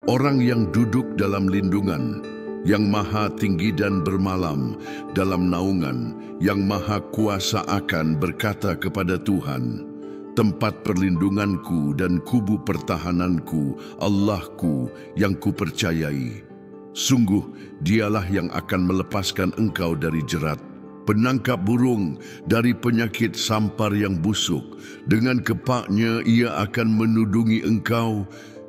Orang yang duduk dalam lindungan, yang maha tinggi dan bermalam dalam naungan, yang maha kuasa akan berkata kepada Tuhan, tempat perlindunganku dan kubu pertahananku, Allahku yang kupercayai. Sungguh dialah yang akan melepaskan engkau dari jerat, penangkap burung dari penyakit sampar yang busuk. Dengan kepaknya ia akan menudungi engkau,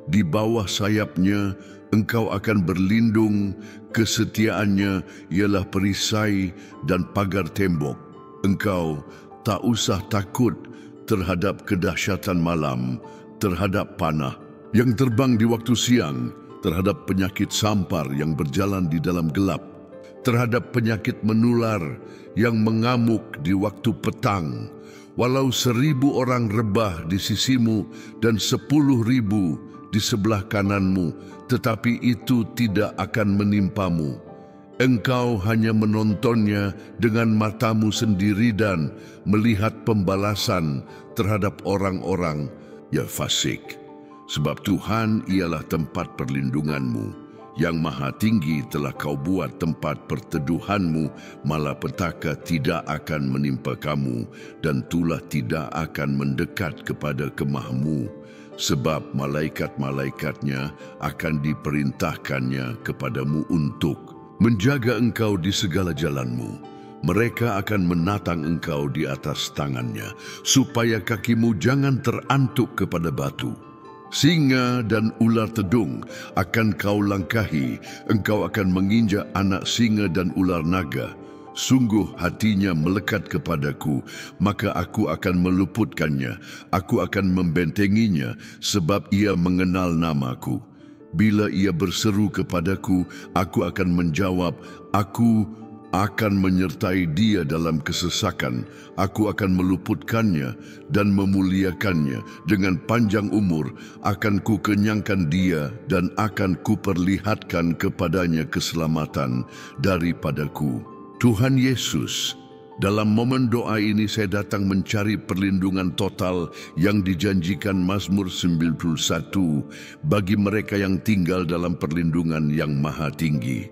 di bawah sayapnya engkau akan berlindung. Kesetiaannya ialah perisai dan pagar tembok. Engkau tak usah takut terhadap kedahsyatan malam, terhadap panah yang terbang di waktu siang, terhadap penyakit sampar yang berjalan di dalam gelap, terhadap penyakit menular yang mengamuk di waktu petang. Walau 1,000 orang rebah di sisimu dan 10,000 di sebelah kananmu, tetapi itu tidak akan menimpamu. Engkau hanya menontonnya dengan matamu sendiri dan melihat pembalasan terhadap orang-orang yang fasik. Sebab Tuhan ialah tempat perlindunganmu, yang maha tinggi telah kau buat tempat perteduhanmu, malapetaka tidak akan menimpa kamu, dan tulah tidak akan mendekat kepada kemahmu. Sebab malaikat-malaikatnya akan diperintahkannya kepadamu untuk menjaga engkau di segala jalanmu. Mereka akan menatang engkau di atas tangannya, supaya kakimu jangan terantuk kepada batu. Singa dan ular tedung akan kau langkahi, engkau akan menginjak anak singa dan ular naga. Sungguh hatinya melekat kepadaku, maka aku akan meluputkannya, aku akan membentenginya, sebab ia mengenal namaku. Bila ia berseru kepadaku, aku akan menjawab, aku akan menyertai dia dalam kesesakan, aku akan meluputkannya dan memuliakannya. Dengan panjang umur akan ku kenyangkan dia dan akan ku perlihatkan kepadanya keselamatan daripadaku. Tuhan Yesus, dalam momen doa ini saya datang mencari perlindungan total yang dijanjikan Mazmur 91 bagi mereka yang tinggal dalam perlindungan yang maha tinggi.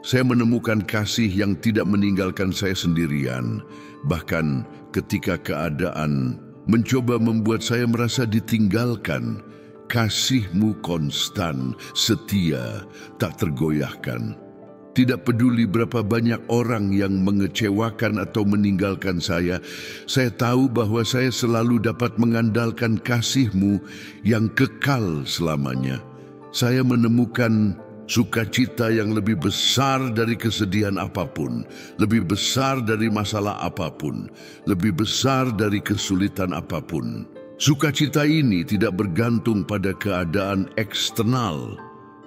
Saya menemukan kasih yang tidak meninggalkan saya sendirian, bahkan ketika keadaan mencoba membuat saya merasa ditinggalkan. Kasih-Mu konstan, setia, tak tergoyahkan. Tidak peduli berapa banyak orang yang mengecewakan atau meninggalkan saya tahu bahwa saya selalu dapat mengandalkan kasih-Mu yang kekal selamanya. Saya menemukan sukacita yang lebih besar dari kesedihan apapun, lebih besar dari masalah apapun, lebih besar dari kesulitan apapun. Sukacita ini tidak bergantung pada keadaan eksternal,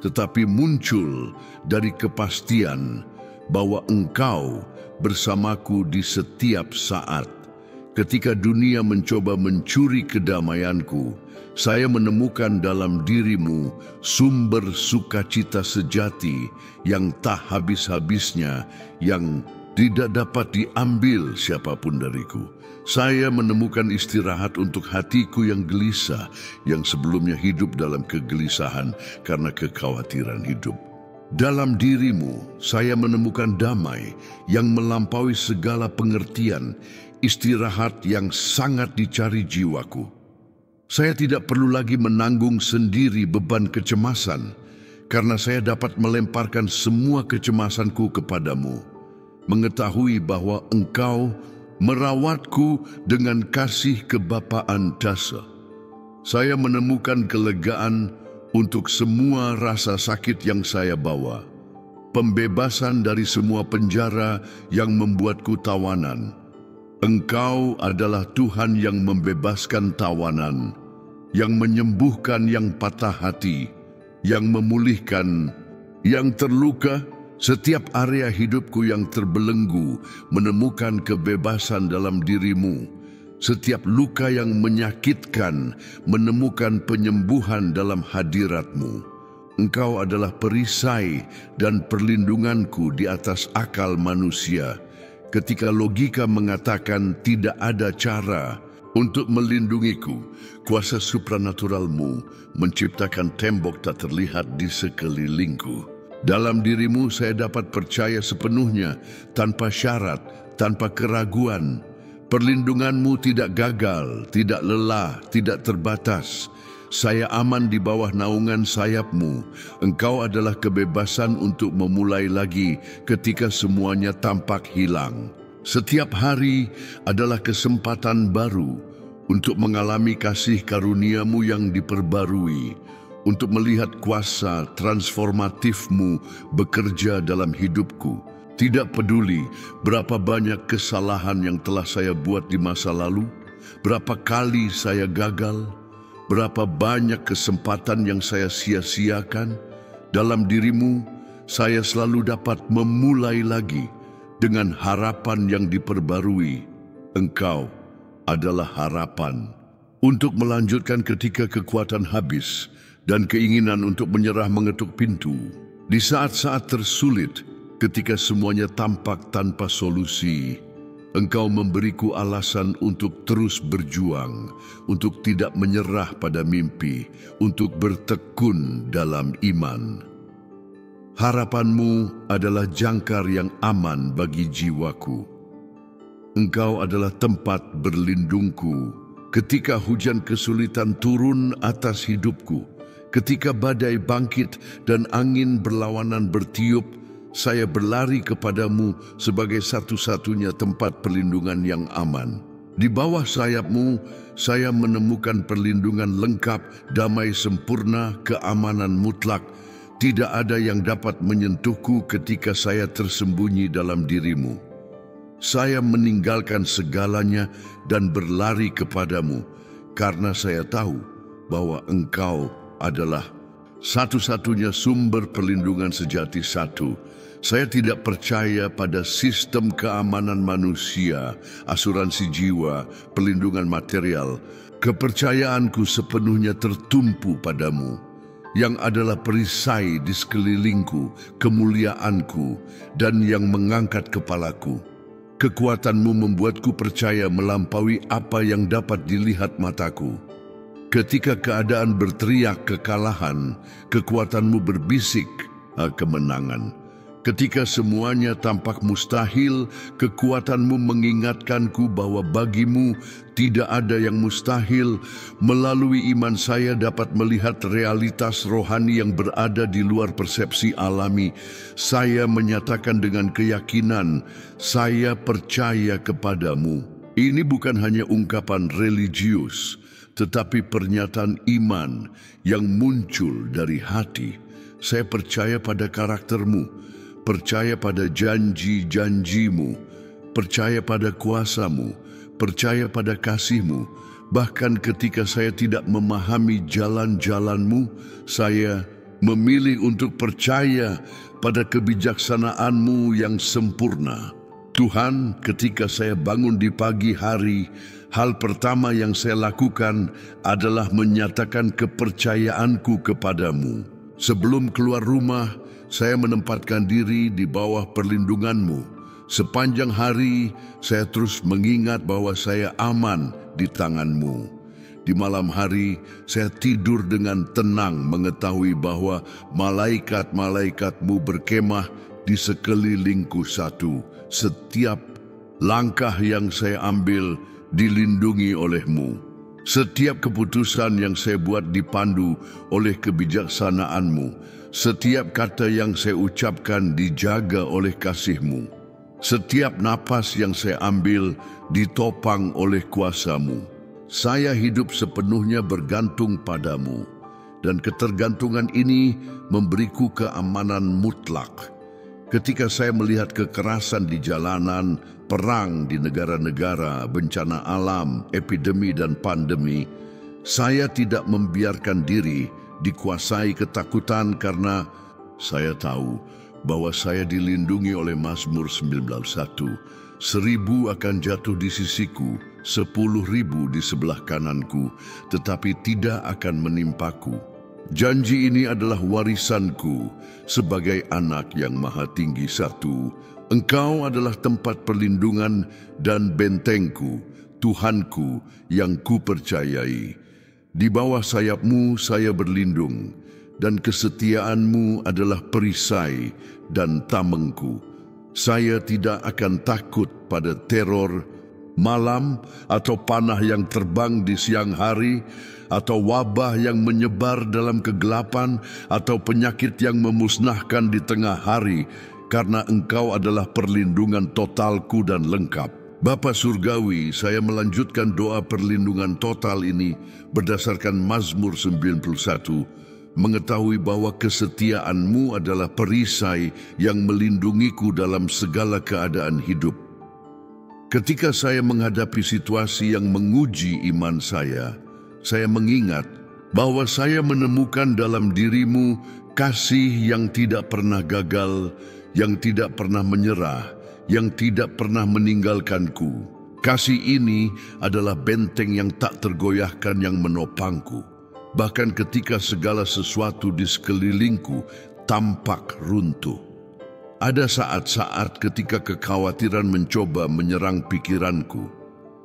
tetapi muncul dari kepastian bahwa Engkau bersamaku di setiap saat. Ketika dunia mencoba mencuri kedamaianku, saya menemukan dalam diri-Mu sumber sukacita sejati yang tak habis-habisnya, yang tidak dapat diambil siapapun dariku. Saya menemukan istirahat untuk hatiku yang gelisah, yang sebelumnya hidup dalam kegelisahan karena kekhawatiran hidup. Dalam diri-Mu, saya menemukan damai yang melampaui segala pengertian, istirahat yang sangat dicari jiwaku. Saya tidak perlu lagi menanggung sendiri beban kecemasan, karena saya dapat melemparkan semua kecemasanku kepadamu, mengetahui bahwa Engkau merawatku dengan kasih kebapaan dasa. Saya menemukan kelegaan untuk semua rasa sakit yang saya bawa, pembebasan dari semua penjara yang membuatku tawanan. Engkau adalah Tuhan yang membebaskan tawanan, yang menyembuhkan yang patah hati, yang memulihkan yang terluka. Setiap area hidupku yang terbelenggu menemukan kebebasan dalam diri-Mu. Setiap luka yang menyakitkan menemukan penyembuhan dalam hadirat-Mu. Engkau adalah perisai dan perlindunganku di atas akal manusia. Ketika logika mengatakan tidak ada cara, Untuk melindungiku, kuasa supranaturalmu menciptakan tembok tak terlihat di sekelilingku. Dalam dirimu saya dapat percaya sepenuhnya, tanpa syarat, tanpa keraguan. Perlindunganmu tidak gagal, tidak lelah, tidak terbatas. Saya aman di bawah naungan sayapmu. Engkau adalah kebebasan untuk memulai lagi ketika semuanya tampak hilang. Setiap hari adalah kesempatan baru untuk mengalami kasih karuniamu yang diperbarui, untuk melihat kuasa transformatifmu bekerja dalam hidupku. Tidak peduli berapa banyak kesalahan yang telah saya buat di masa lalu, berapa kali saya gagal, berapa banyak kesempatan yang saya sia-siakan, dalam dirimu saya selalu dapat memulai lagi dengan harapan yang diperbarui. Engkau adalah harapan untuk melanjutkan ketika kekuatan habis dan keinginan untuk menyerah mengetuk pintu. Di saat-saat tersulit, ketika semuanya tampak tanpa solusi, Engkau memberiku alasan untuk terus berjuang, untuk tidak menyerah pada mimpi, untuk bertekun dalam iman. Harapanmu adalah jangkar yang aman bagi jiwaku. Engkau adalah tempat berlindungku ketika hujan kesulitan turun atas hidupku, ketika badai bangkit dan angin berlawanan bertiup. Saya berlari kepadamu sebagai satu-satunya tempat perlindungan yang aman. Di bawah sayapmu, saya menemukan perlindungan lengkap, damai sempurna, keamanan mutlak. Tidak ada yang dapat menyentuhku ketika saya tersembunyi dalam dirimu. Saya meninggalkan segalanya dan berlari kepadamu, karena saya tahu bahwa Engkau adalah satu-satunya sumber perlindungan sejati. Saya tidak percaya pada sistem keamanan manusia, asuransi jiwa, perlindungan material. Kepercayaanku sepenuhnya tertumpu padamu, yang adalah perisai di sekelilingku, kemuliaanku, dan yang mengangkat kepalaku. Kekuatanmu membuatku percaya melampaui apa yang dapat dilihat mataku. Ketika keadaan berteriak kekalahan, kekuatanmu berbisik kemenangan. Ketika semuanya tampak mustahil, kekuatanmu mengingatkanku bahwa bagimu tidak ada yang mustahil. Melalui iman saya dapat melihat realitas rohani yang berada di luar persepsi alami. Saya menyatakan dengan keyakinan, saya percaya kepadamu. Ini bukan hanya ungkapan religius, tetapi pernyataan iman yang muncul dari hati. Saya percaya pada karaktermu, percaya pada janji-janjimu, percaya pada kuasamu, percaya pada kasihmu. Bahkan ketika saya tidak memahami jalan-jalanmu, saya memilih untuk percaya pada kebijaksanaanmu yang sempurna. Tuhan, ketika saya bangun di pagi hari, hal pertama yang saya lakukan adalah menyatakan kepercayaanku kepadamu. Sebelum keluar rumah, saya menempatkan diri di bawah perlindunganmu. Sepanjang hari, saya terus mengingat bahwa saya aman di tanganmu. Di malam hari, saya tidur dengan tenang mengetahui bahwa malaikat-malaikatmu berkemah di sekelilingku satu. Setiap langkah yang saya ambil dilindungi olehmu. Setiap keputusan yang saya buat dipandu oleh kebijaksanaanmu. Setiap kata yang saya ucapkan dijaga oleh kasih-Mu. Setiap napas yang saya ambil ditopang oleh kuasa-Mu. Saya hidup sepenuhnya bergantung padamu, dan ketergantungan ini memberiku keamanan mutlak. Ketika saya melihat kekerasan di jalanan, perang di negara-negara, bencana alam, epidemi dan pandemi, saya tidak membiarkan diri dikuasai ketakutan karena saya tahu bahwa saya dilindungi oleh Mazmur 19:1. 1,000 akan jatuh di sisiku, 10,000 di sebelah kananku, tetapi tidak akan menimpaku. Janji ini adalah warisanku sebagai anak yang maha tinggi. 1. Engkau adalah tempat perlindungan dan bentengku, Tuhanku yang kupercayai. Di bawah sayap-Mu saya berlindung, dan kesetiaan-Mu adalah perisai dan tamengku. Saya tidak akan takut pada teror malam, atau panah yang terbang di siang hari, atau wabah yang menyebar dalam kegelapan, atau penyakit yang memusnahkan di tengah hari, karena Engkau adalah perlindungan totalku dan lengkap. Bapa Surgawi, saya melanjutkan doa perlindungan total ini berdasarkan Mazmur 91, mengetahui bahwa kesetiaan-Mu adalah perisai yang melindungiku dalam segala keadaan hidup. Ketika saya menghadapi situasi yang menguji iman saya mengingat bahwa saya menemukan dalam diri-Mu kasih yang tidak pernah gagal, yang tidak pernah menyerah, yang tidak pernah meninggalkanku. Kasih ini adalah benteng yang tak tergoyahkan yang menopangku, bahkan ketika segala sesuatu di sekelilingku tampak runtuh. Ada saat-saat ketika kekhawatiran mencoba menyerang pikiranku,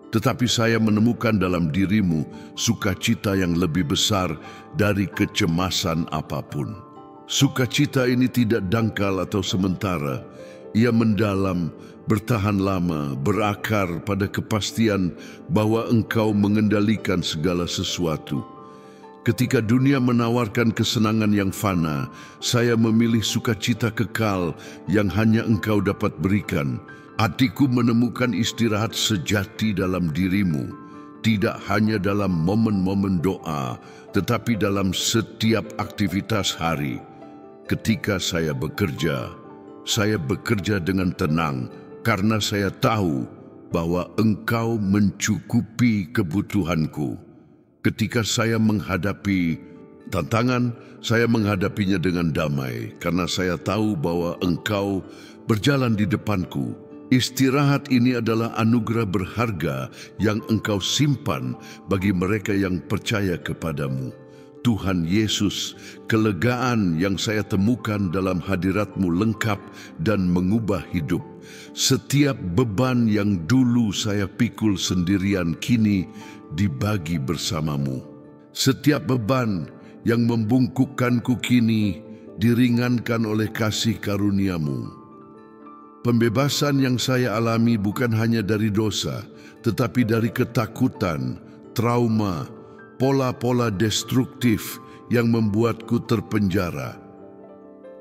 tetapi saya menemukan dalam diri-Mu sukacita yang lebih besar dari kecemasan apapun. Sukacita ini tidak dangkal atau sementara. Ia mendalam, bertahan lama, berakar pada kepastian bahwa Engkau mengendalikan segala sesuatu. Ketika dunia menawarkan kesenangan yang fana, saya memilih sukacita kekal yang hanya Engkau dapat berikan. Hatiku menemukan istirahat sejati dalam diri-Mu, tidak hanya dalam momen-momen doa, tetapi dalam setiap aktivitas hari. Ketika saya bekerja dengan tenang karena saya tahu bahwa Engkau mencukupi kebutuhanku. Ketika saya menghadapi tantangan, saya menghadapinya dengan damai karena saya tahu bahwa Engkau berjalan di depanku. Istirahat ini adalah anugerah berharga yang Engkau simpan bagi mereka yang percaya kepadamu. Tuhan Yesus, kelegaan yang saya temukan dalam hadirat-Mu lengkap dan mengubah hidup. Setiap beban yang dulu saya pikul sendirian kini dibagi bersama-Mu. Setiap beban yang membungkukkanku kini diringankan oleh kasih karunia-Mu. Pembebasan yang saya alami bukan hanya dari dosa, tetapi dari ketakutan, trauma, pola-pola destruktif yang membuatku terpenjara.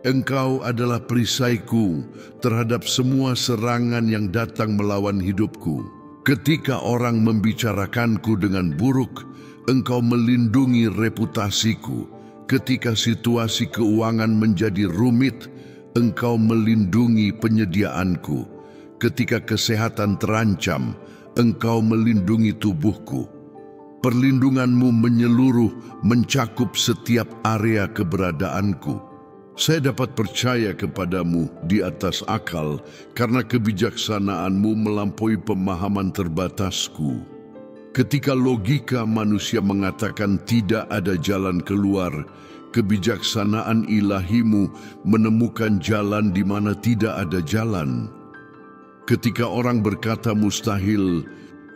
Engkau adalah perisaiku terhadap semua serangan yang datang melawan hidupku. Ketika orang membicarakanku dengan buruk, Engkau melindungi reputasiku. Ketika situasi keuangan menjadi rumit, Engkau melindungi penyediaanku. Ketika kesehatan terancam, Engkau melindungi tubuhku. Perlindungan-Mu menyeluruh, mencakup setiap area keberadaanku. Saya dapat percaya kepadamu di atas akal karena kebijaksanaan-Mu melampaui pemahaman terbatasku. Ketika logika manusia mengatakan tidak ada jalan keluar, kebijaksanaan ilahi-Mu menemukan jalan di mana tidak ada jalan. Ketika orang berkata mustahil,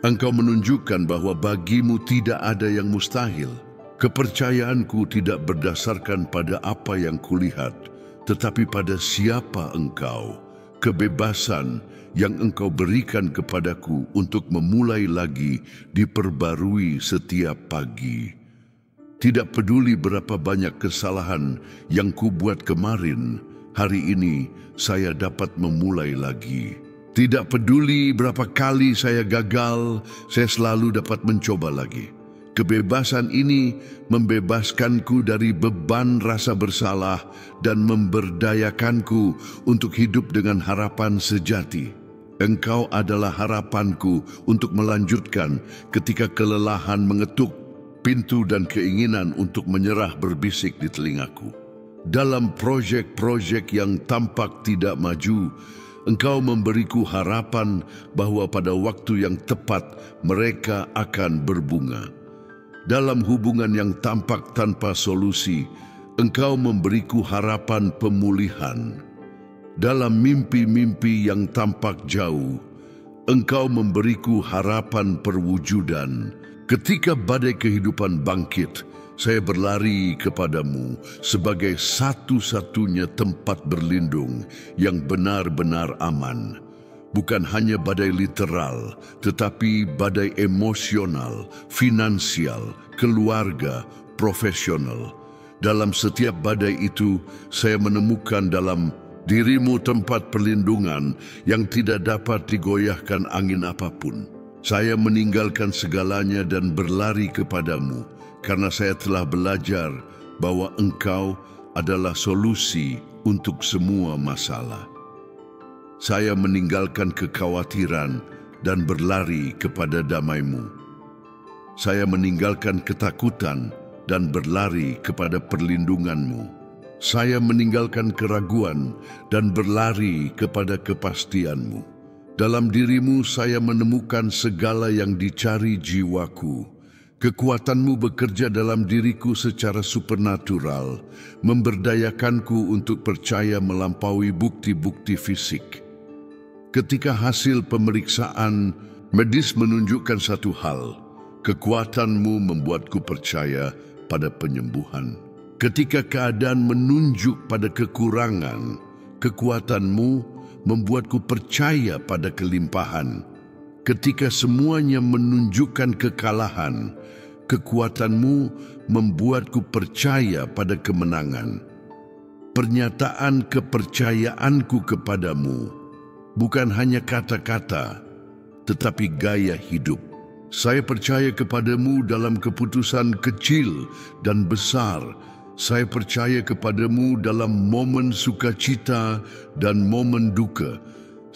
Engkau menunjukkan bahwa bagi-Mu tidak ada yang mustahil. Kepercayaanku tidak berdasarkan pada apa yang kulihat, tetapi pada siapa Engkau. Kebebasan yang Engkau berikan kepadaku untuk memulai lagi diperbarui setiap pagi. Tidak peduli berapa banyak kesalahan yang kubuat kemarin, hari ini saya dapat memulai lagi. Tidak peduli berapa kali saya gagal, saya selalu dapat mencoba lagi. Kebebasan ini membebaskanku dari beban rasa bersalah dan memberdayakanku untuk hidup dengan harapan sejati. Engkau adalah harapanku untuk melanjutkan ketika kelelahan mengetuk pintu dan keinginan untuk menyerah berbisik di telingaku. Dalam proyek-proyek yang tampak tidak maju, Engkau memberiku harapan bahwa pada waktu yang tepat mereka akan berbunga. Dalam hubungan yang tampak tanpa solusi, Engkau memberiku harapan pemulihan. Dalam mimpi-mimpi yang tampak jauh, Engkau memberiku harapan perwujudan. Ketika badai kehidupan bangkit, saya berlari kepadamu sebagai satu-satunya tempat berlindung yang benar-benar aman. Bukan hanya badai literal, tetapi badai emosional, finansial, keluarga, profesional. Dalam setiap badai itu, saya menemukan dalam dirimu tempat perlindungan yang tidak dapat digoyahkan angin apapun. Saya meninggalkan segalanya dan berlari kepadamu, karena saya telah belajar bahwa Engkau adalah solusi untuk semua masalah. Saya meninggalkan kekhawatiran dan berlari kepada damai-Mu. Saya meninggalkan ketakutan dan berlari kepada perlindungan-Mu. Saya meninggalkan keraguan dan berlari kepada kepastian-Mu. Dalam dirimu saya menemukan segala yang dicari jiwaku. Kekuatan-Mu bekerja dalam diriku secara supernatural, memberdayakanku untuk percaya melampaui bukti-bukti fisik. Ketika hasil pemeriksaan medis menunjukkan satu hal, kekuatan-Mu membuatku percaya pada penyembuhan. Ketika keadaan menunjuk pada kekurangan, kekuatan-Mu membuatku percaya pada kelimpahan. Ketika semuanya menunjukkan kekalahan, kekuatan-Mu membuatku percaya pada kemenangan. Pernyataan kepercayaanku kepadamu bukan hanya kata-kata, tetapi gaya hidup. Saya percaya kepadamu dalam keputusan kecil dan besar. Saya percaya kepadamu dalam momen sukacita dan momen duka.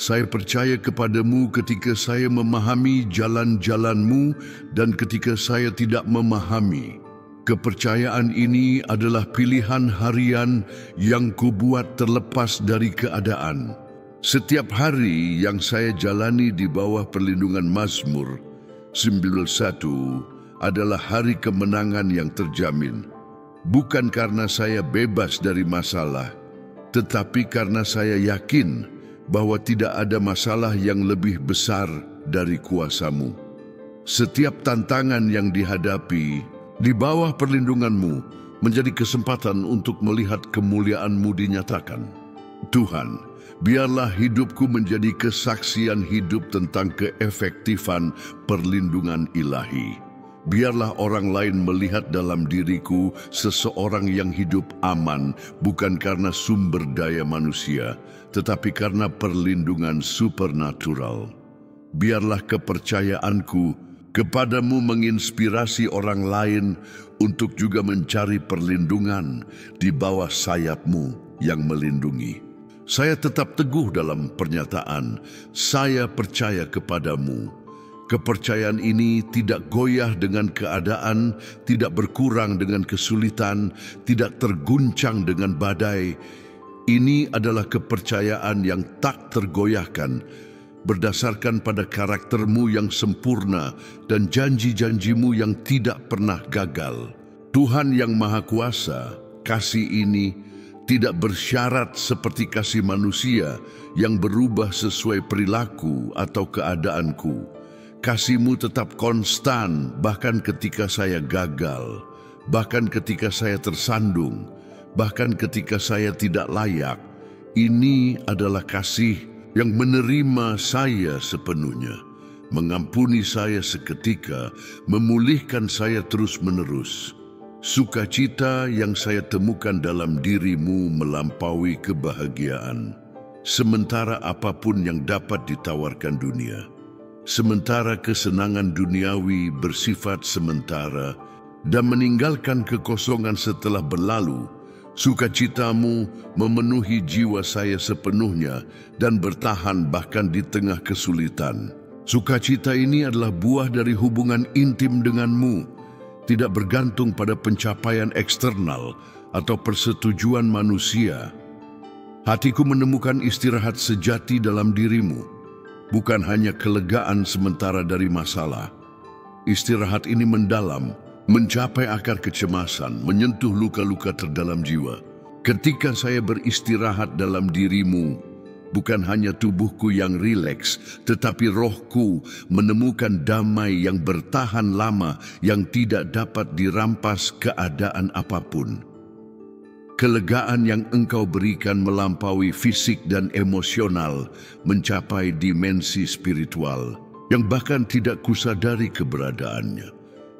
Saya percaya kepadamu ketika saya memahami jalan-jalan-Mu dan ketika saya tidak memahami. Kepercayaan ini adalah pilihan harian yang kubuat terlepas dari keadaan. Setiap hari yang saya jalani di bawah perlindungan Mazmur 91 adalah hari kemenangan yang terjamin. Bukan karena saya bebas dari masalah, tetapi karena saya yakin bahwa tidak ada masalah yang lebih besar dari kuasa-Mu. Setiap tantangan yang dihadapi di bawah perlindungan-Mu menjadi kesempatan untuk melihat kemuliaan-Mu dinyatakan. Tuhan, biarlah hidupku menjadi kesaksian hidup tentang keefektifan perlindungan ilahi. Biarlah orang lain melihat dalam diriku seseorang yang hidup aman, bukan karena sumber daya manusia, tetapi karena perlindungan supernatural. Biarlah kepercayaanku kepadamu menginspirasi orang lain untuk juga mencari perlindungan di bawah sayap-Mu yang melindungi. Saya tetap teguh dalam pernyataan, saya percaya kepadamu. Kepercayaan ini tidak goyah dengan keadaan, tidak berkurang dengan kesulitan, tidak terguncang dengan badai. Ini adalah kepercayaan yang tak tergoyahkan, berdasarkan pada karakter-Mu yang sempurna dan janji-janji-Mu yang tidak pernah gagal. Tuhan yang Maha Kuasa, kasih ini tidak bersyarat seperti kasih manusia yang berubah sesuai perilaku atau keadaanku. Kasih-Mu tetap konstan bahkan ketika saya gagal, bahkan ketika saya tersandung, bahkan ketika saya tidak layak. Ini adalah kasih yang menerima saya sepenuhnya, mengampuni saya seketika, memulihkan saya terus-menerus. Sukacita yang saya temukan dalam diri-Mu melampaui kebahagiaan, sementara apapun yang dapat ditawarkan dunia. Sementara kesenangan duniawi bersifat sementara dan meninggalkan kekosongan setelah berlalu, sukacita-Mu memenuhi jiwa saya sepenuhnya dan bertahan bahkan di tengah kesulitan. Sukacita ini adalah buah dari hubungan intim dengan-Mu, tidak bergantung pada pencapaian eksternal atau persetujuan manusia. Hatiku menemukan istirahat sejati dalam diri-Mu, bukan hanya kelegaan sementara dari masalah. Istirahat ini mendalam, mencapai akar kecemasan, menyentuh luka-luka terdalam jiwa. Ketika saya beristirahat dalam diri-Mu, bukan hanya tubuhku yang rileks, tetapi rohku menemukan damai yang bertahan lama yang tidak dapat dirampas keadaan apapun. Kelegaan yang Engkau berikan melampaui fisik dan emosional, mencapai dimensi spiritual yang bahkan tidak kusadari keberadaannya.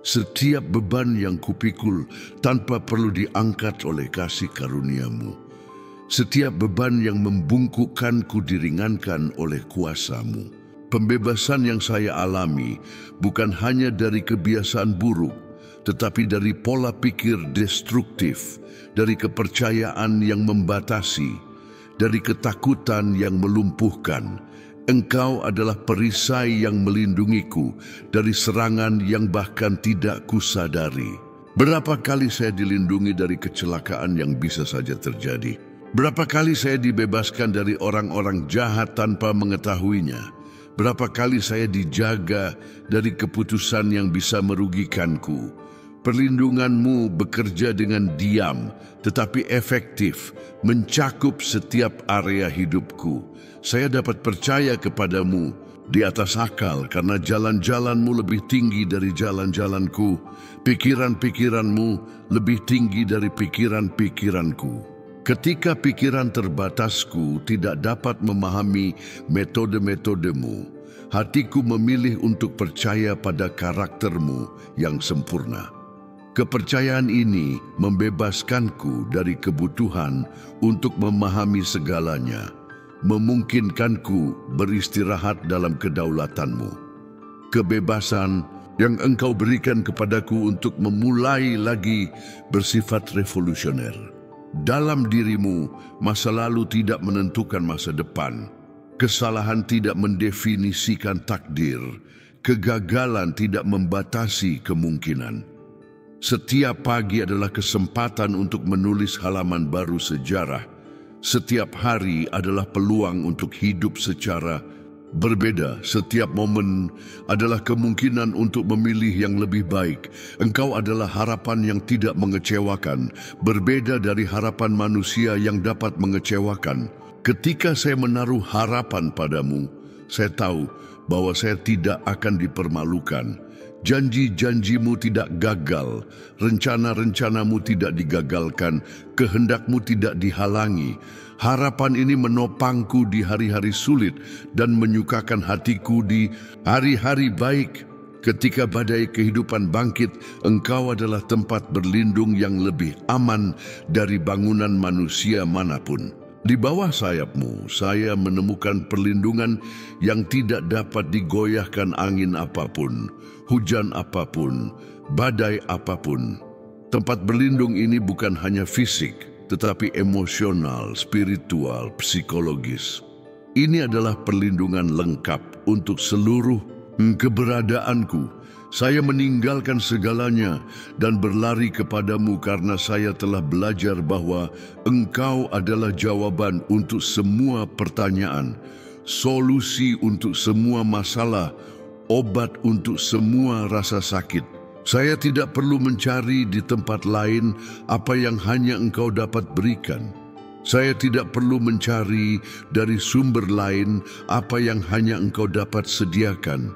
Setiap beban yang kupikul tanpa perlu diangkat oleh kasih karunia-Mu. Setiap beban yang membungkukkanku diringankan oleh kuasa-Mu. Pembebasan yang saya alami bukan hanya dari kebiasaan buruk, tetapi dari pola pikir destruktif, dari kepercayaan yang membatasi, dari ketakutan yang melumpuhkan. Engkau adalah perisai yang melindungiku dari serangan yang bahkan tidak kusadari. Berapa kali saya dilindungi dari kecelakaan yang bisa saja terjadi? Berapa kali saya dibebaskan dari orang-orang jahat tanpa mengetahuinya? Berapa kali saya dijaga dari keputusan yang bisa merugikanku? Perlindungan-Mu bekerja dengan diam, tetapi efektif, mencakup setiap area hidupku. Saya dapat percaya kepadamu di atas akal karena jalan-jalan-Mu lebih tinggi dari jalan-jalanku. Pikiran-pikiran-Mu lebih tinggi dari pikiran-pikiranku. Ketika pikiran terbatasku tidak dapat memahami metode-metode-Mu, hatiku memilih untuk percaya pada karakter-Mu yang sempurna. Kepercayaan ini membebaskanku dari kebutuhan untuk memahami segalanya, memungkinkanku beristirahat dalam kedaulatan-Mu. Kebebasan yang Engkau berikan kepadaku untuk memulai lagi bersifat revolusioner. Dalam diri-Mu, masa lalu tidak menentukan masa depan. Kesalahan tidak mendefinisikan takdir. Kegagalan tidak membatasi kemungkinan. Setiap pagi adalah kesempatan untuk menulis halaman baru sejarah. Setiap hari adalah peluang untuk hidup secara berbeda. Setiap momen adalah kemungkinan untuk memilih yang lebih baik. Engkau adalah harapan yang tidak mengecewakan, berbeda dari harapan manusia yang dapat mengecewakan. Ketika saya menaruh harapan padamu, saya tahu bahwa saya tidak akan dipermalukan. Janji-janji-Mu tidak gagal, rencana-rencana-Mu tidak digagalkan, kehendak-Mu tidak dihalangi. Harapan ini menopangku di hari-hari sulit dan menyukakan hatiku di hari-hari baik. Ketika badai kehidupan bangkit, Engkau adalah tempat berlindung yang lebih aman dari bangunan manusia manapun. Di bawah sayap-Mu, saya menemukan perlindungan yang tidak dapat digoyahkan angin apapun, hujan apapun, badai apapun. Tempat berlindung ini bukan hanya fisik, tetapi emosional, spiritual, psikologis. Ini adalah perlindungan lengkap untuk seluruh keberadaanku. Saya meninggalkan segalanya dan berlari kepadamu karena saya telah belajar bahwa Engkau adalah jawaban untuk semua pertanyaan, solusi untuk semua masalah, obat untuk semua rasa sakit. Saya tidak perlu mencari di tempat lain apa yang hanya Engkau dapat berikan. Saya tidak perlu mencari dari sumber lain apa yang hanya Engkau dapat sediakan.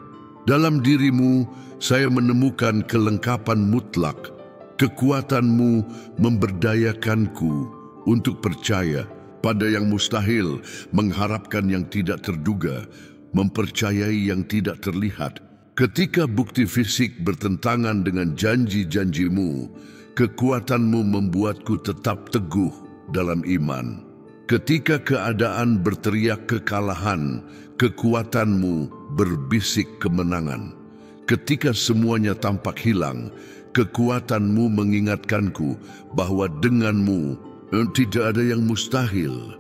Dalam diri-Mu, saya menemukan kelengkapan mutlak. Kekuatan-Mu memberdayakanku untuk percaya pada yang mustahil, mengharapkan yang tidak terduga, mempercayai yang tidak terlihat. Ketika bukti fisik bertentangan dengan janji-janji-Mu, kekuatan-Mu membuatku tetap teguh dalam iman. Ketika keadaan berteriak kekalahan, kekuatan-Mu berbisik kemenangan. Ketika semuanya tampak hilang, kekuatan-Mu mengingatkanku bahwa dengan-Mu tidak ada yang mustahil.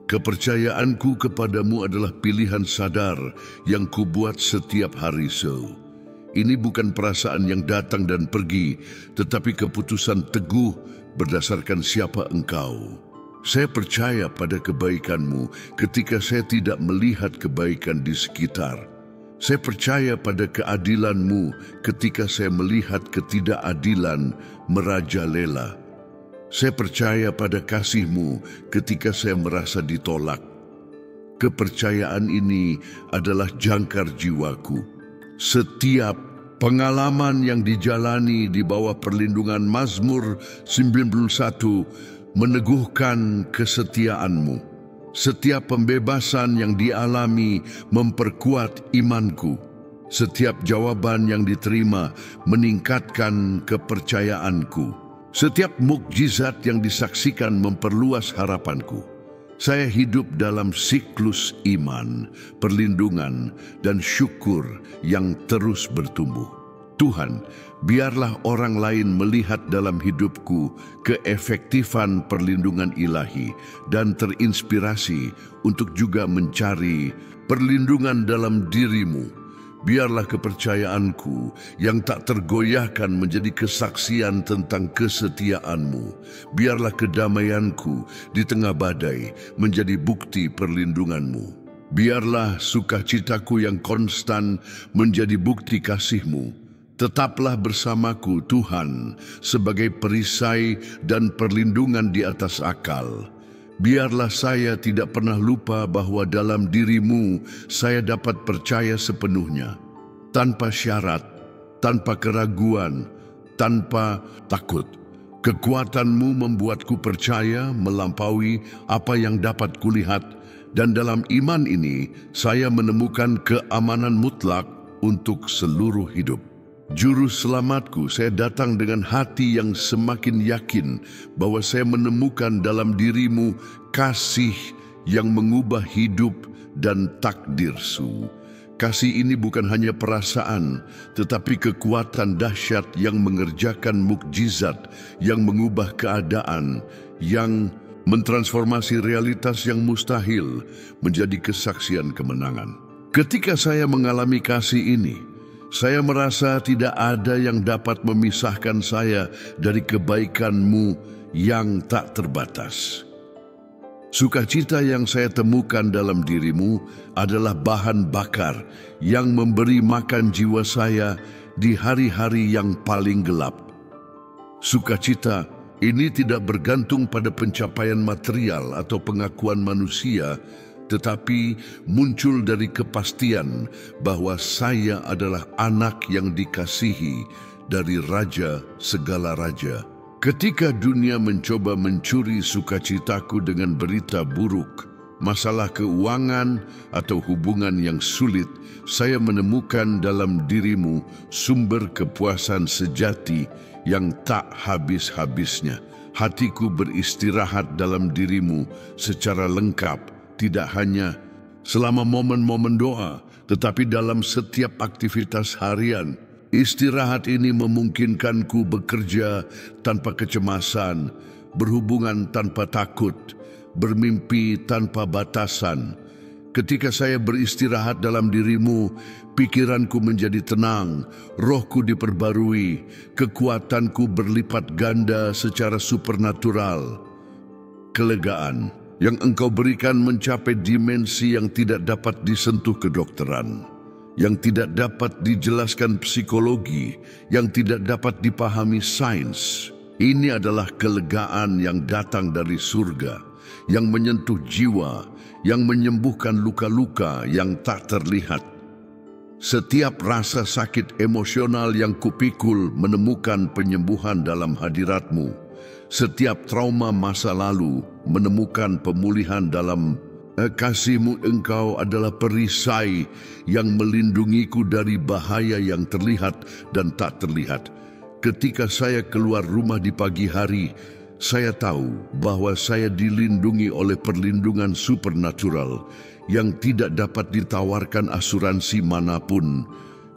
Kepercayaanku kepadamu adalah pilihan sadar yang kubuat setiap hari. Ini bukan perasaan yang datang dan pergi, tetapi keputusan teguh berdasarkan siapa Engkau. Saya percaya pada kebaikan-Mu ketika saya tidak melihat kebaikan di sekitar. Saya percaya pada keadilan-Mu ketika saya melihat ketidakadilan merajalela. Saya percaya pada kasih-Mu ketika saya merasa ditolak. Kepercayaan ini adalah jangkar jiwaku. Setiap pengalaman yang dijalani di bawah perlindungan Mazmur 91 meneguhkan kesetiaan-Mu. Setiap pembebasan yang dialami memperkuat imanku. Setiap jawaban yang diterima meningkatkan kepercayaanku. Setiap mukjizat yang disaksikan memperluas harapanku. Saya hidup dalam siklus iman, perlindungan, dan syukur yang terus bertumbuh. Tuhan, biarlah orang lain melihat dalam hidupku keefektifan perlindungan ilahi dan terinspirasi untuk juga mencari perlindungan dalam diri-Mu. Biarlah kepercayaanku yang tak tergoyahkan menjadi kesaksian tentang kesetiaan-Mu. Biarlah kedamaianku di tengah badai menjadi bukti perlindungan-Mu. Biarlah sukacitaku yang konstan menjadi bukti kasih-Mu. Tetaplah bersamaku, Tuhan, sebagai perisai dan perlindungan di atas akal. Biarlah saya tidak pernah lupa bahwa dalam diri-Mu saya dapat percaya sepenuhnya, tanpa syarat, tanpa keraguan, tanpa takut. Kekuatan-Mu membuatku percaya melampaui apa yang dapat kulihat, dan dalam iman ini saya menemukan keamanan mutlak untuk seluruh hidup. Juru selamatku, saya datang dengan hati yang semakin yakin bahwa saya menemukan dalam diri-Mu kasih yang mengubah hidup dan takdirku. Kasih ini bukan hanya perasaan, tetapi kekuatan dahsyat yang mengerjakan mukjizat, yang mengubah keadaan, yang mentransformasi realitas yang mustahil menjadi kesaksian kemenangan. Ketika saya mengalami kasih ini, saya merasa tidak ada yang dapat memisahkan saya dari kebaikan-Mu yang tak terbatas. Sukacita yang saya temukan dalam diri-Mu adalah bahan bakar yang memberi makan jiwa saya di hari-hari yang paling gelap. Sukacita ini tidak bergantung pada pencapaian material atau pengakuan manusia, tetapi muncul dari kepastian bahwa saya adalah anak yang dikasihi dari Raja segala raja. Ketika dunia mencoba mencuri sukacitaku dengan berita buruk, masalah keuangan atau hubungan yang sulit, saya menemukan dalam diri-Mu sumber kepuasan sejati yang tak habis-habisnya. Hatiku beristirahat dalam diri-Mu secara lengkap, tidak hanya selama momen-momen doa, tetapi dalam setiap aktivitas harian. Istirahat ini memungkinkanku bekerja tanpa kecemasan, berhubungan tanpa takut, bermimpi tanpa batasan. Ketika saya beristirahat dalam diri-Mu, pikiranku menjadi tenang, rohku diperbarui, kekuatanku berlipat ganda secara supernatural. Kelegaan yang Engkau berikan mencapai dimensi yang tidak dapat disentuh kedokteran, yang tidak dapat dijelaskan psikologi, yang tidak dapat dipahami sains. Ini adalah kelegaan yang datang dari surga, yang menyentuh jiwa, yang menyembuhkan luka-luka yang tak terlihat. Setiap rasa sakit emosional yang kupikul menemukan penyembuhan dalam hadirat-Mu. Setiap trauma masa lalu menemukan pemulihan dalam kasih-Mu. Engkau adalah perisai yang melindungiku dari bahaya yang terlihat dan tak terlihat. Ketika saya keluar rumah di pagi hari, saya tahu bahwa saya dilindungi oleh perlindungan supernatural yang tidak dapat ditawarkan asuransi manapun.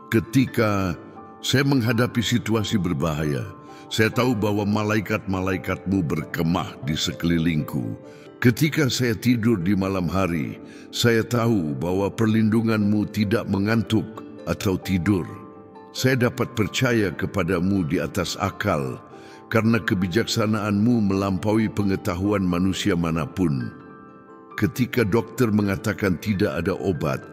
Ketika saya menghadapi situasi berbahaya, saya tahu bahwa malaikat-malaikat-Mu berkemah di sekelilingku. Ketika saya tidur di malam hari, saya tahu bahwa perlindungan-Mu tidak mengantuk atau tidur. Saya dapat percaya kepada-Mu di atas akal, karena kebijaksanaan-Mu melampaui pengetahuan manusia manapun. Ketika dokter mengatakan tidak ada obat,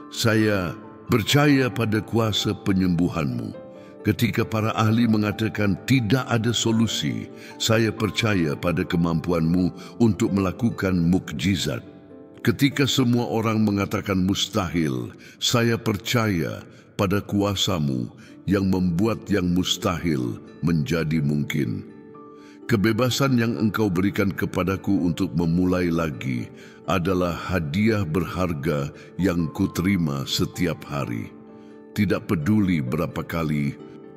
saya percaya pada kuasa penyembuhan-Mu. Ketika para ahli mengatakan tidak ada solusi, saya percaya pada kemampuan-Mu untuk melakukan mukjizat. Ketika semua orang mengatakan mustahil, saya percaya pada kuasa-Mu yang membuat yang mustahil menjadi mungkin. Kebebasan yang Engkau berikan kepadaku untuk memulai lagi adalah hadiah berharga yang kuterima setiap hari. Tidak peduli berapa kali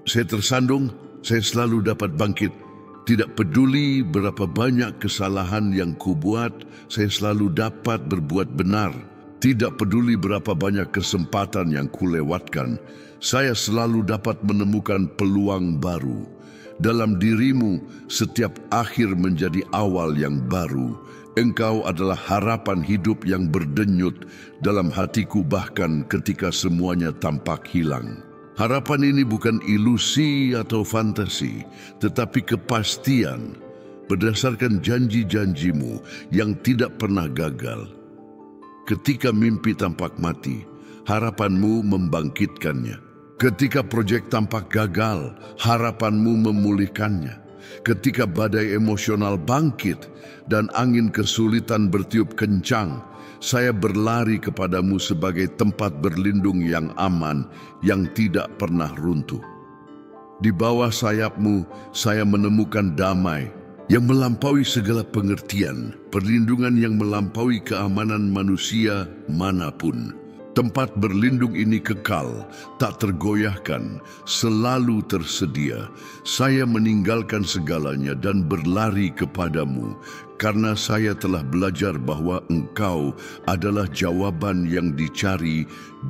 saya tersandung, saya selalu dapat bangkit. Tidak peduli berapa banyak kesalahan yang kubuat, saya selalu dapat berbuat benar. Tidak peduli berapa banyak kesempatan yang kulewatkan, saya selalu dapat menemukan peluang baru. Dalam dirimu, setiap akhir menjadi awal yang baru. Engkau adalah harapan hidup yang berdenyut dalam hatiku bahkan ketika semuanya tampak hilang. Harapan ini bukan ilusi atau fantasi, tetapi kepastian berdasarkan janji-janjimu yang tidak pernah gagal. Ketika mimpi tampak mati, harapanmu membangkitkannya. Ketika proyek tampak gagal, harapanmu memulihkannya. Ketika badai emosional bangkit dan angin kesulitan bertiup kencang, saya berlari kepadamu sebagai tempat berlindung yang aman, yang tidak pernah runtuh. Di bawah sayapmu, saya menemukan damai yang melampaui segala pengertian, perlindungan yang melampaui keamanan manusia manapun. Tempat berlindung ini kekal, tak tergoyahkan, selalu tersedia. Saya meninggalkan segalanya dan berlari kepadamu, karena saya telah belajar bahwa Engkau adalah jawaban yang dicari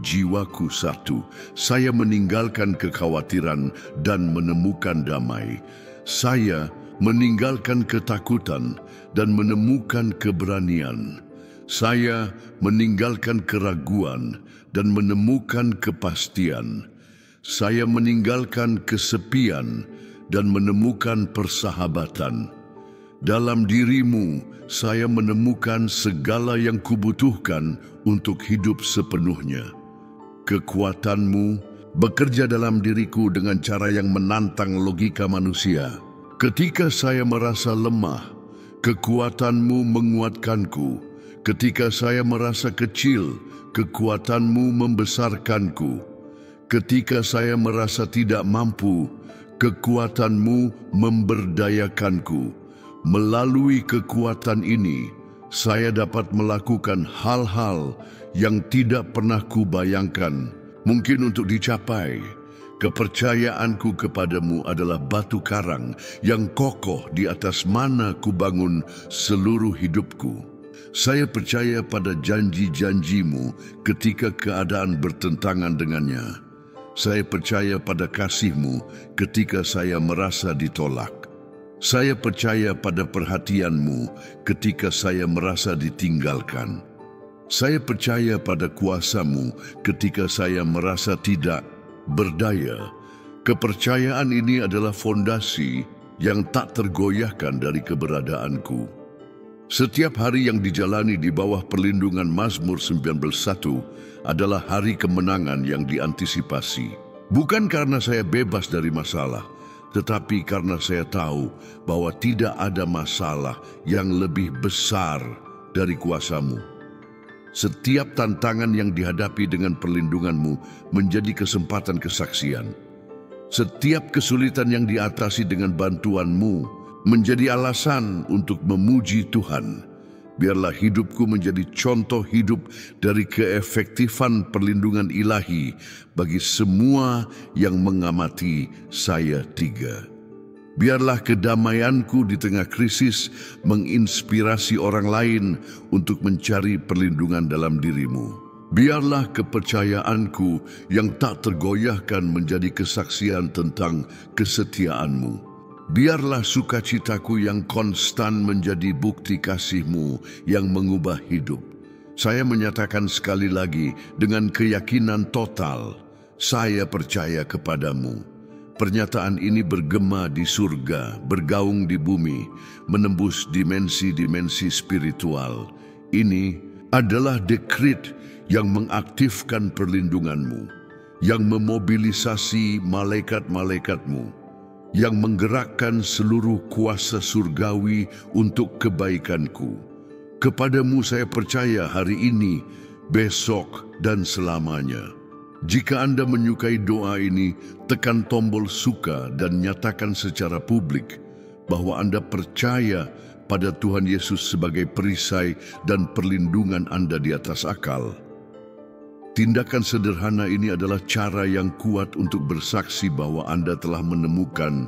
jiwaku satu. Saya meninggalkan kekhawatiran dan menemukan damai. Saya meninggalkan ketakutan dan menemukan keberanian. Saya meninggalkan keraguan dan menemukan kepastian. Saya meninggalkan kesepian dan menemukan persahabatan. Dalam dirimu, saya menemukan segala yang kubutuhkan untuk hidup sepenuhnya. Kekuatanmu bekerja dalam diriku dengan cara yang menantang logika manusia. Ketika saya merasa lemah, kekuatanmu menguatkanku. Ketika saya merasa kecil, kekuatanmu membesarkanku. Ketika saya merasa tidak mampu, kekuatanmu memberdayakanku. Melalui kekuatan ini, saya dapat melakukan hal-hal yang tidak pernah kubayangkan, mungkin untuk dicapai. Kepercayaanku kepadamu adalah batu karang yang kokoh di atas mana kubangun seluruh hidupku. Saya percaya pada janji-janjimu ketika keadaan bertentangan dengannya. Saya percaya pada kasihmu ketika saya merasa ditolak. Saya percaya pada perhatianmu ketika saya merasa ditinggalkan. Saya percaya pada kuasamu ketika saya merasa tidak berdaya. Kepercayaan ini adalah fondasi yang tak tergoyahkan dari keberadaanku. Setiap hari yang dijalani di bawah perlindungan Mazmur 19:1 adalah hari kemenangan yang diantisipasi. Bukan karena saya bebas dari masalah, tetapi karena saya tahu bahwa tidak ada masalah yang lebih besar dari kuasa-Mu. Setiap tantangan yang dihadapi dengan perlindungan-Mu menjadi kesempatan kesaksian. Setiap kesulitan yang diatasi dengan bantuan-Mu menjadi alasan untuk memuji Tuhan. Biarlah hidupku menjadi contoh hidup dari keefektifan perlindungan ilahi bagi semua yang mengamati saya. 3. Biarlah kedamaianku di tengah krisis menginspirasi orang lain untuk mencari perlindungan dalam dirimu. Biarlah kepercayaanku yang tak tergoyahkan menjadi kesaksian tentang kesetiaan-Mu. Biarlah sukacitaku yang konstan menjadi bukti kasih-Mu yang mengubah hidup. Saya menyatakan sekali lagi dengan keyakinan total, saya percaya kepadamu. Pernyataan ini bergema di surga, bergaung di bumi, menembus dimensi-dimensi spiritual. Ini adalah dekret yang mengaktifkan perlindungan-Mu, yang memobilisasi malaikat-malaikat-Mu, yang menggerakkan seluruh kuasa surgawi untuk kebaikanku. Kepadamu saya percaya hari ini, besok, dan selamanya. Jika Anda menyukai doa ini, tekan tombol suka dan nyatakan secara publik bahwa Anda percaya pada Tuhan Yesus sebagai perisai dan perlindungan Anda di atas akal. Tindakan sederhana ini adalah cara yang kuat untuk bersaksi bahwa Anda telah menemukan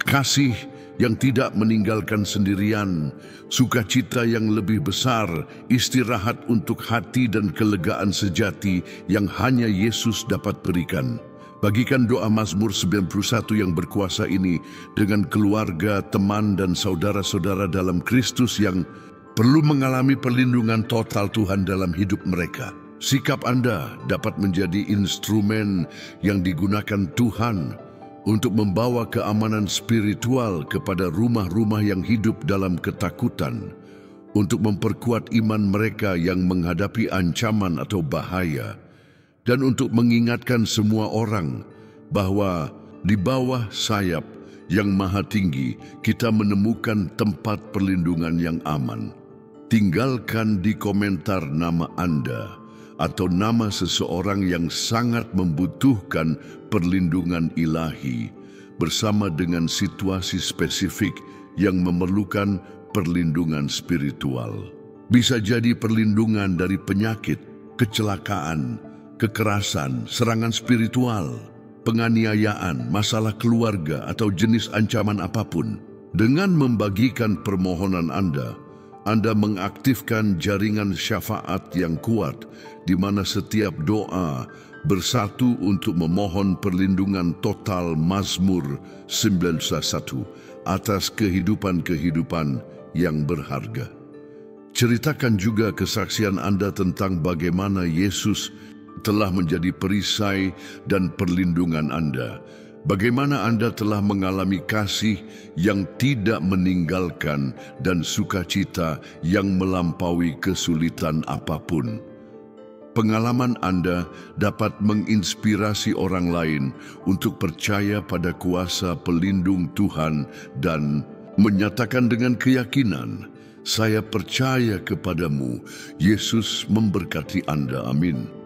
kasih yang tidak meninggalkan sendirian, sukacita yang lebih besar, istirahat untuk hati dan kelegaan sejati yang hanya Yesus dapat berikan. Bagikan doa Mazmur 91 yang berkuasa ini dengan keluarga, teman, dan saudara-saudara dalam Kristus yang perlu mengalami perlindungan total Tuhan dalam hidup mereka. Sikap Anda dapat menjadi instrumen yang digunakan Tuhan untuk membawa keamanan spiritual kepada rumah-rumah yang hidup dalam ketakutan, untuk memperkuat iman mereka yang menghadapi ancaman atau bahaya, dan untuk mengingatkan semua orang bahwa di bawah sayap yang maha tinggi kita menemukan tempat perlindungan yang aman. Tinggalkan di komentar nama Anda atau nama seseorang yang sangat membutuhkan perlindungan ilahi bersama dengan situasi spesifik yang memerlukan perlindungan spiritual. Bisa jadi perlindungan dari penyakit, kecelakaan, kekerasan, serangan spiritual, penganiayaan, masalah keluarga, atau jenis ancaman apapun. Dengan membagikan permohonan Anda mengaktifkan jaringan syafaat yang kuat di mana setiap doa bersatu untuk memohon perlindungan total Mazmur 91 atas kehidupan-kehidupan yang berharga. Ceritakan juga kesaksian Anda tentang bagaimana Yesus telah menjadi perisai dan perlindungan Anda. Bagaimana Anda telah mengalami kasih yang tidak meninggalkan dan sukacita yang melampaui kesulitan apapun. Pengalaman Anda dapat menginspirasi orang lain untuk percaya pada kuasa pelindung Tuhan dan menyatakan dengan keyakinan, "Saya percaya kepadamu." Yesus memberkati Anda. Amin.